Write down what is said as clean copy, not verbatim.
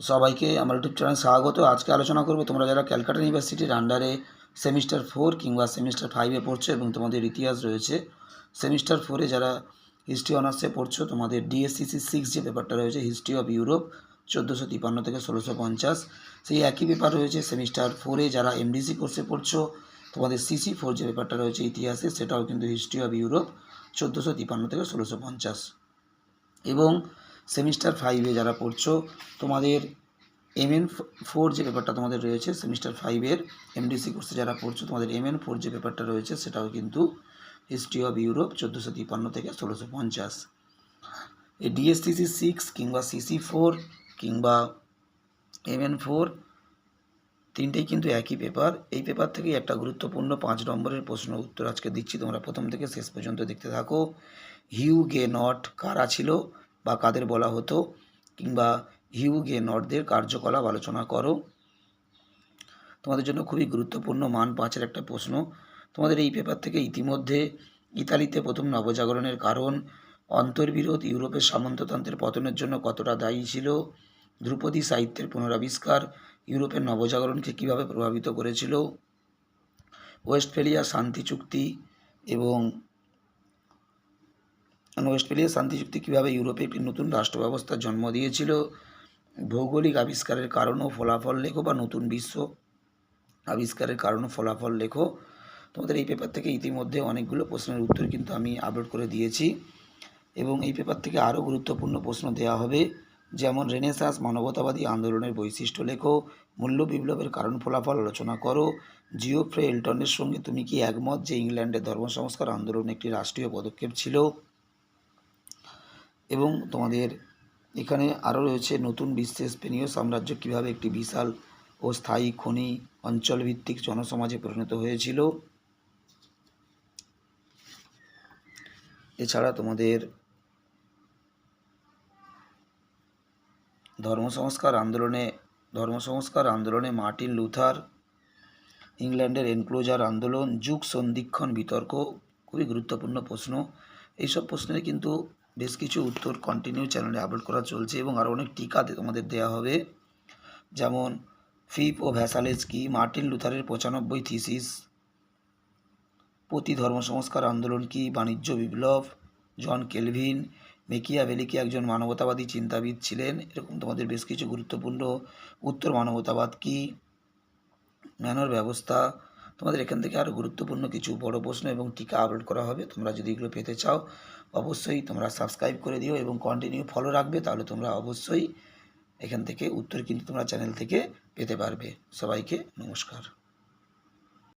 সবাইকে আমার YouTube channel স্বাগত। আজকে আলোচনা করব তোমরা যারা ক্যালকাটা ইউনিভার্সিটির আন্ডারে সেমিস্টার 4 কিংবা সেমিস্টার 5-এ পড়ছো এবং তোমাদের ইতিহাস রয়েছে, সেমিস্টার 4-এ যারা হিস্ট্রি অনার্সে পড়ছো, তোমাদের ডিএসসিসি 6 যে পেপারটা রয়েছে হিস্ট্রি অফ ইউরোপ 1453 থেকে 1650, সেই একই পেপার রয়েছে সেমিস্টার 4-এ যারা এমডিসি কোর্সে পড়ছো, তোমাদের সিসি 4 যে পেপারটা রয়েছে ইতিহাসে, সেটাও কিন্তু হিস্ট্রি অফ ইউরোপ 1453 থেকে 1650। এবং সেমিস্টার 5-এ যারা পড়ছো, তোমাদের MN4 যে পেপারটা তোমাদের রয়েছে সেমিস্টার 5-এর এমডিসি কোর্সে যারা পড়ছো, তোমাদের MN4 যে পেপারটা রয়েছে সেটাও কিন্তু হিস্ট্রি অফ ইউরোপ 1453 থেকে 1650। এই ডিএসসিসি 6 কিংবা CC4 কিংবা MN4 তিনটেই কিন্তু একই পেপার। এই পেপার থেকেই একটা গুরুত্বপূর্ণ 5 নম্বরের প্রশ্ন উত্তর আজকে দিচ্ছি, তোমরা প্রথম থেকে শেষ পর্যন্ত দেখতে থাকো। হিউগেনট কারা ছিল বা কাদের বলা হতো, কিংবা হিউগেনটদের কার্যকলাপ আলোচনা করো। তোমাদের জন্য খুবই গুরুত্বপূর্ণ মান 5-এর একটা প্রশ্ন। তোমাদের এই পেপার থেকে ইতিমধ্যে ইতালিতে প্রথম নবজাগরণের কারণ, অন্তর্বিরোধ ইউরোপের সামন্ততন্ত্রের পতনের জন্য কতটা দায়ী ছিল, ধ্রুপদী সাহিত্যের পুনরাবিষ্কার ইউরোপের নবজাগরণকে কীভাবে প্রভাবিত করেছিল, ওয়েস্টফেলিয়া শান্তি চুক্তি এবং ওয়েস্টফেলিয়া শান্তি চুক্তি কীভাবে ইউরোপে একটি নতুন রাষ্ট্র ব্যবস্থার জন্ম দিয়েছিল, ভৌগোলিক আবিষ্কারের কারণ ও ফলাফল লেখো বা নতুন বিশ্ব আবিষ্কারের কারণ ও ফলাফল লেখো। তোমাদের এই পেপার থেকে ইতিমধ্যে অনেকগুলো প্রশ্নের উত্তর কিন্তু আমি আপলোড করে দিয়েছি এবং এই পেপার থেকে আরও গুরুত্বপূর্ণ প্রশ্ন দেওয়া হবে, যেমন রেনেসাঁস মানবতাবাদী আন্দোলনের বৈশিষ্ট্য লেখো, মূল্য বিপ্লবের কারণ ফলাফল আলোচনা করো, জিওফ্রে এলটনের সঙ্গে তুমি কি একমত যে ইংল্যান্ডের ধর্ম সংস্কার আন্দোলন একটি রাষ্ট্রীয় পদক্ষেপ ছিল। এবং তোমাদের এখানে আরও রয়েছে নতুন বিশ্বে স্পেনীয় সাম্রাজ্য কীভাবে একটি বিশাল ও স্থায়ী খনি অঞ্চলভিত্তিক জনসমাজে পরিণত হয়েছিল। এছাড়া তোমাদের ধর্ম সংস্কার আন্দোলনে মার্টিন লুথার, ইংল্যান্ডের এনক্লোজার আন্দোলন, যুগ সন্ধিক্ষণ বিতর্ক, খুবই গুরুত্বপূর্ণ প্রশ্ন। এইসব প্রশ্নের কিন্তু বেশ কিছু উত্তর কন্টিনিউ চ্যানেলে আপলোড করা চলছে এবং আরও অনেক টিকা তোমাদের দেওয়া হবে, যেমন ফিপ ও ভ্যাসালেজ কি, মার্টিন লুথারের 95 থিসিস, প্রতি ধর্ম সংস্কার আন্দোলন কি, বাণিজ্য বিপ্লব, জন কেলভিন, মেকিয়াভেলি কি একজন মানবতাবাদী চিন্তাবিদ ছিলেন। এরকম তোমাদের বেশ কিছু গুরুত্বপূর্ণ উত্তর, মানবতাবাদ কি, ম্যানর ব্যবস্থা। তোমাদের এখান থেকে আরও গুরুত্বপূর্ণ কিছু বড় প্রশ্ন এবং টিকা আপলোড করা হবে। তোমরা যদি এগুলো পেতে চাও অবশ্যই তোমরা সাবস্ক্রাইব করে দিও এবং কন্টিনিউ ফলো রাখবে, তাহলে তোমরা অবশ্যই এখান থেকে উত্তর কিন্তু তোমরা চ্যানেল থেকে পেতে পারবে। সবাইকে নমস্কার।